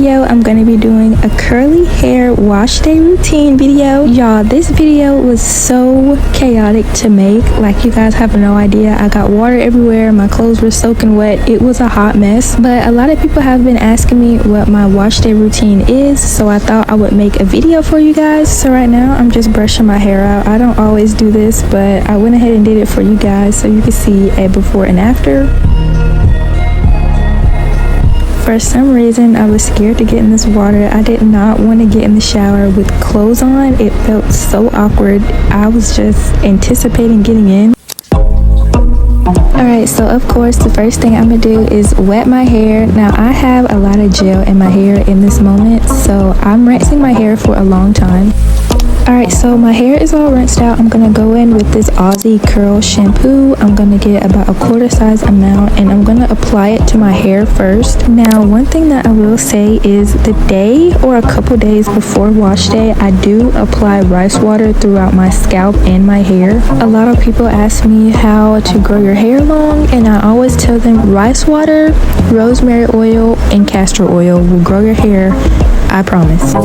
video, I'm going to be doing a curly hair wash day routine video. Y'all, this video was so chaotic to make. Like, you guys have no idea. I got water everywhere. My clothes were soaking wet. It was a hot mess. But a lot of people have been asking me what my wash day routine is, so I thought I would make a video for you guys. So right now, I'm just brushing my hair out. I don't always do this, but I went ahead and did it for you guys so you can see a before and after. For some reason, I was scared to get in this water. I did not want to get in the shower with clothes on. It felt so awkward. I was just anticipating getting in. Alright, so of course, the first thing I'm going to do is wet my hair. Now, I have a lot of gel in my hair in this moment, so I'm rinsing my hair for a long time. Alright, so my hair is all rinsed out. I'm going to go in with this Aussie curl shampoo. I'm going to get about a quarter size amount and I'm going to apply it to my hair first. Now, one thing that I will say is the day or a couple days before wash day, I do apply rice water throughout my scalp and my hair. A lot of people ask me how to grow your hair long, and I always tell them rice water, rosemary oil, and castor oil will grow your hair. I promise.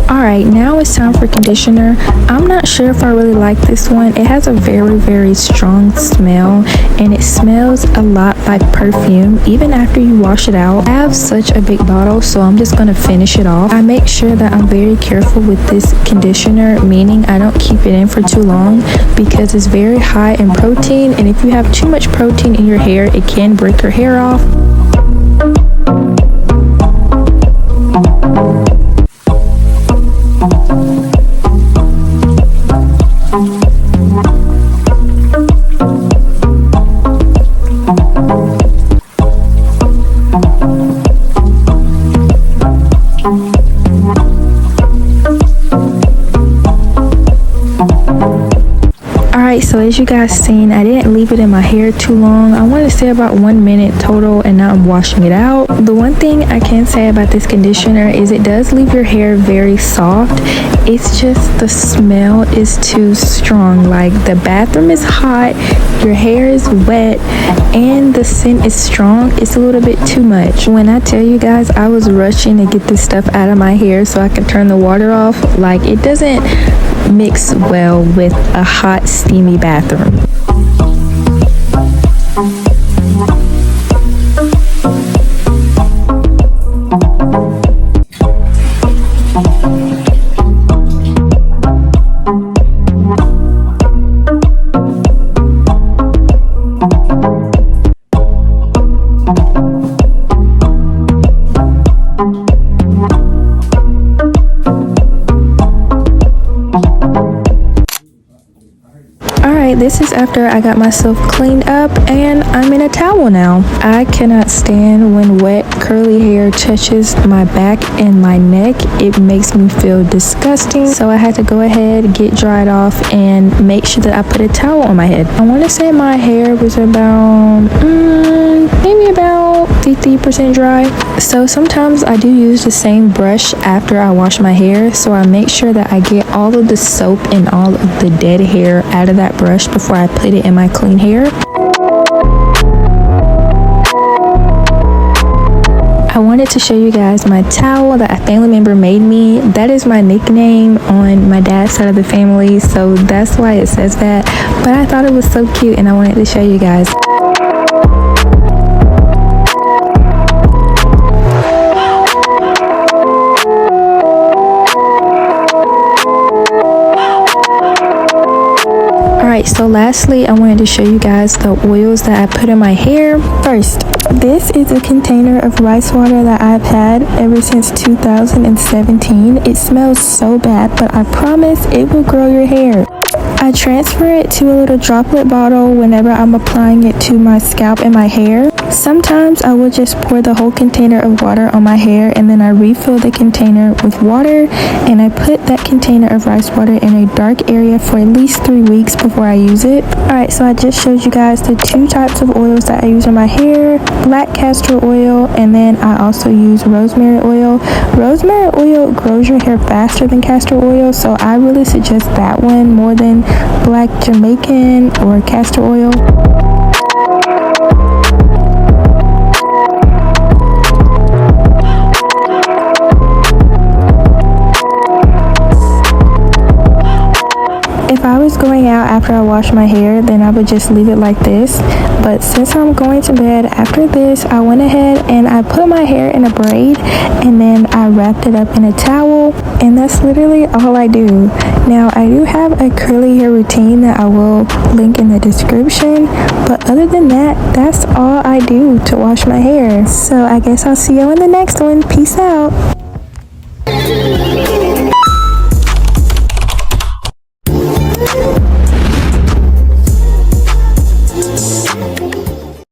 Alright, now it's time for conditioner. I'm not sure if I really like this one. It has a very strong smell and it smells a lot like perfume even after you wash it out. I have such a big bottle, so I'm just going to finish it off. I make sure that I'm very careful with this conditioner, meaning I don't keep it in for too long because it's very high in protein, and if you have too much protein in your hair, it can break your hair off. So as you guys seen, I didn't leave it in my hair too long. I want to say about 1 minute total, and now I'm washing it out. The one thing I can say about this conditioner is it does leave your hair very soft. It's just the smell is too strong. Like, the bathroom is hot, your hair is wet, and the scent is strong. It's a little bit too much. When I tell you guys I was rushing to get this stuff out of my hair so I could turn the water off, like, it doesn't mix well with a hot, steamy bathroom. This is after I got myself cleaned up and I'm in a towel now. I cannot stand when wet curly hair touches my back and my neck. It makes me feel disgusting. So I had to go ahead, get dried off, and make sure that I put a towel on my head. I want to say my hair was about maybe about 50% dry. So sometimes I do use the same brush after I wash my hair, so I make sure that I get all of the soap and all of the dead hair out of that brush before I put it in my clean hair. I wanted to show you guys my towel that a family member made me. That is my nickname on my dad's side of the family, so that's why it says that. But I thought it was so cute and I wanted to show you guys. Alright, so lastly, I wanted to show you guys the oils that I put in my hair. First, this is a container of rice water that I've had ever since 2017. It smells so bad, but I promise it will grow your hair. I transfer it to a little droplet bottle whenever I'm applying it to my scalp and my hair. Sometimes I will just pour the whole container of water on my hair, and then I refill the container with water, and I put that container of rice water in a dark area for at least 3 weeks before I use it. Alright, so I just showed you guys the 2 types of oils that I use on my hair, black castor oil, and then I also use rosemary oil. Rosemary oil grows your hair faster than castor oil, so I really suggest that one more than black Jamaican or castor oil. If I was going out after I wash my hair, then I would just leave it like this. But since I'm going to bed after this, I went ahead and I put my hair in a braid, and then I wrapped it up in a towel, and that's literally all I do. Now, I do have a curly hair routine that I will link in the description, but other than that, that's all I do to wash my hair. So I guess I'll see you in the next one. Peace out.